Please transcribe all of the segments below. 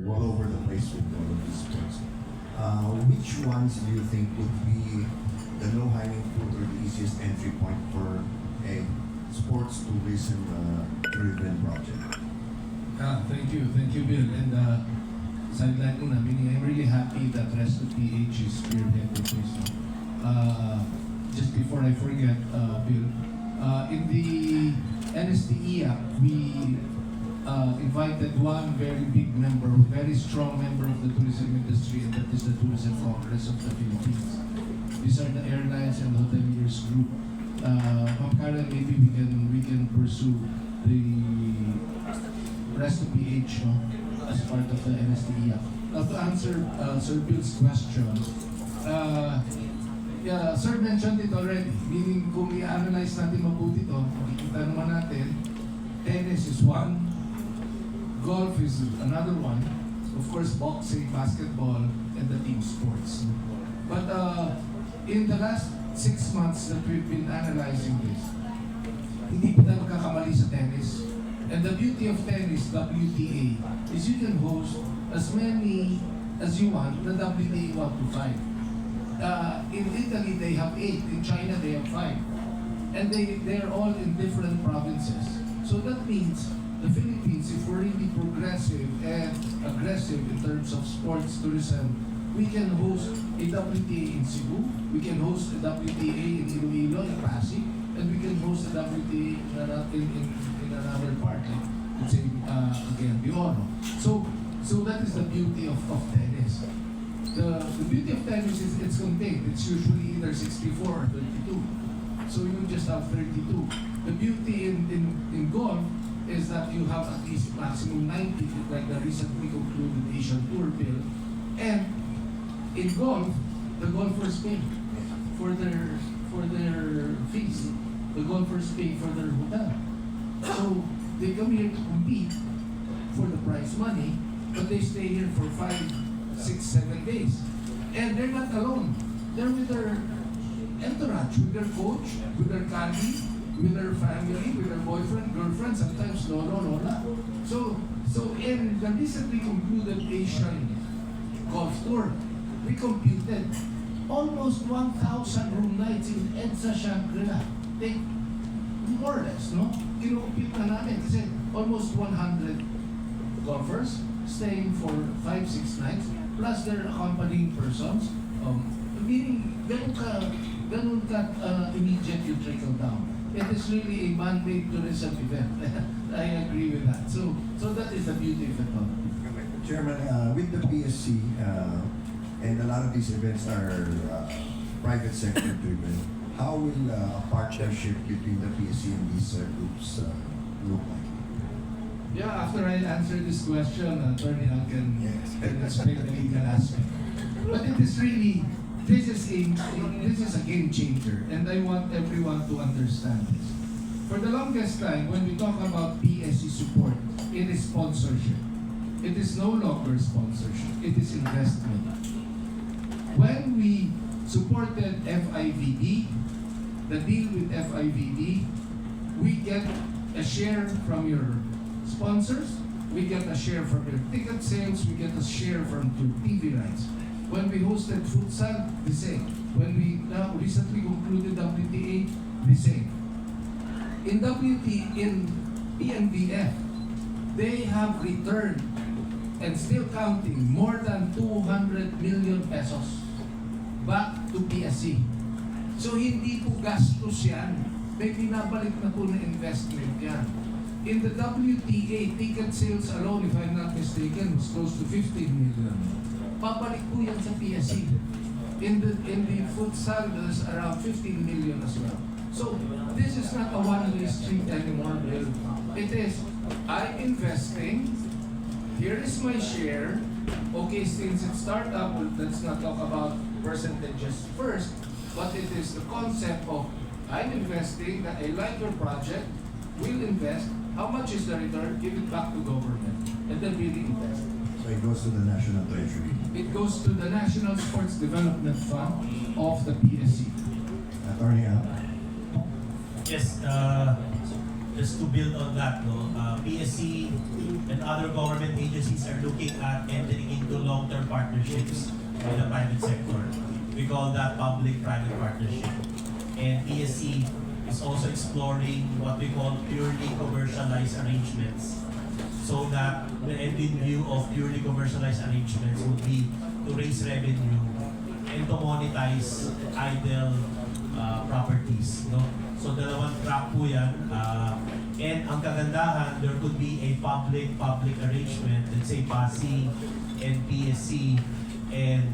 all over the place with all of these sports. Which ones do you think would be the low-hanging fruit or the easiest entry point for a sports tourism driven project? Thank you, Bill. And sideline ko na, meaning I'm really happy that Resto PH is spearheading this. Just before I forget, Bill, in the NSTE Act, we invited one very big member, very strong member of the tourism industry, and that is the Tourism Congress of the Philippines. These are the airlines and hoteliers group. Ma'am Karen, maybe we can pursue the rest of PH as part of the NSTE. Now to answer Sir Bill's question, yeah, Sir mentioned it already, meaning kung i-analyze natin mabuti ito, makikita naman natin, tennis is one, golf is another one, of course boxing, basketball, and the team sports. But in the last 6 months that we've been analyzing this, hindi pa tayo magkakamali sa tennis. And the beauty of tennis, WTA, is you can host as many as you want, the WTA 1 to 5. In Italy, they have 8. In China, they have 5. And they're all in different provinces. So that means the Philippines, if we're really progressive and aggressive in terms of sports tourism, we can host a WTA in Cebu, we can host a WTA in Iloilo, in Pasig, and we can host a WTA in another part, like, let's say, again, Bioro. So that is the beauty of tennis. The beauty of tennis is it's contained. It's usually either 64 or 32. So you just have 32. The beauty in golf is that you have at least maximum 90, like the recently concluded Asian Tour Bill. And in golf, the golfers pay for their fees. The golfers pay for their hotel. So they come here to compete for the prize money, but they stay here for 5, 6, 7 days. And they're not alone. They're with their entourage, with their coach, with their caddy, with their family, with their boyfriend, girlfriend, sometimes lolo, lola. So in the recently concluded Asian Golf Tour, we computed almost 1,000 room nights in EDSA Shangri-La. They, more or less, no? Kinocompute na namin kasi almost 100 golfers staying for 5-6 nights, plus their accompanying persons. Meaning, ganun ka immediate you trickle down. It is really a man-made tourism event. I agree with that. So that is the beauty of it all. Chairman, with the PSC, and a lot of these events are private sector driven, how will a partnership between the PSC and these groups look like? Yeah, after I answer this question, Attorney Al can explain the legal aspect. But it is really, this is a game changer, and I want everyone to understand this. For the longest time, when we talk about PSC support, it is sponsorship. It is no longer sponsorship, it is investment. When we supported FIVB, the deal with FIVB, we get a share from your sponsors, we get a share from your ticket sales, we get a share from your TV rights. When we hosted futsal, the same. When we now recently concluded WTA, the same. In PNBF, they have returned and still counting more than 200 million pesos back to PSC. So hindi po gastos yan. May pinabalik na po na investment yan. In the WTA, ticket sales alone, if I'm not mistaken, was close to 15 million. Babalik po yan sa PSC. In the futsal, there's around 15 million as well. So this is not a one-way street anymore, Bill. It is, I'm investing, here is my share. Okay, since it started up, let's not talk about percentages first, but it is the concept of I'm investing, that I like your project, we'll invest. How much is the return? Give it back to government, and then we reinvest. So it goes to the National Treasury. It goes to the National Sports Development Fund of the PSC. Attorney Al? Yes, just to build on that, no, PSC and other government agencies are looking at entering into long-term partnerships with the private sector. We call that public-private partnership. And PSC is also exploring what we call purely commercialized arrangements, so that the end in view of purely commercialized arrangements would be to raise revenue and to monetize idle properties. No? So dalawang track po yan. And ang kagandahan, there could be a public arrangement, let's say PASI and PSC and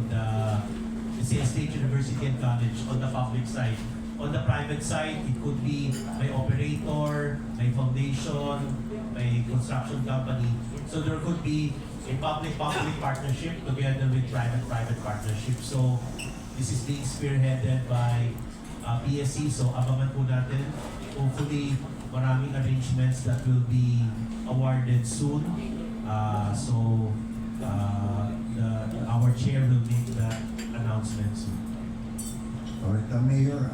let's say State University and College on the public side. On the private side, it could be may operator, may foundation, may construction company. So there could be a public-public partnership together with private-private partnership. So this is being spearheaded by PSC. So abangan po natin. Hopefully, maraming arrangements that will be awarded soon. Our chair will make that announcement soon. Alright, Mayor,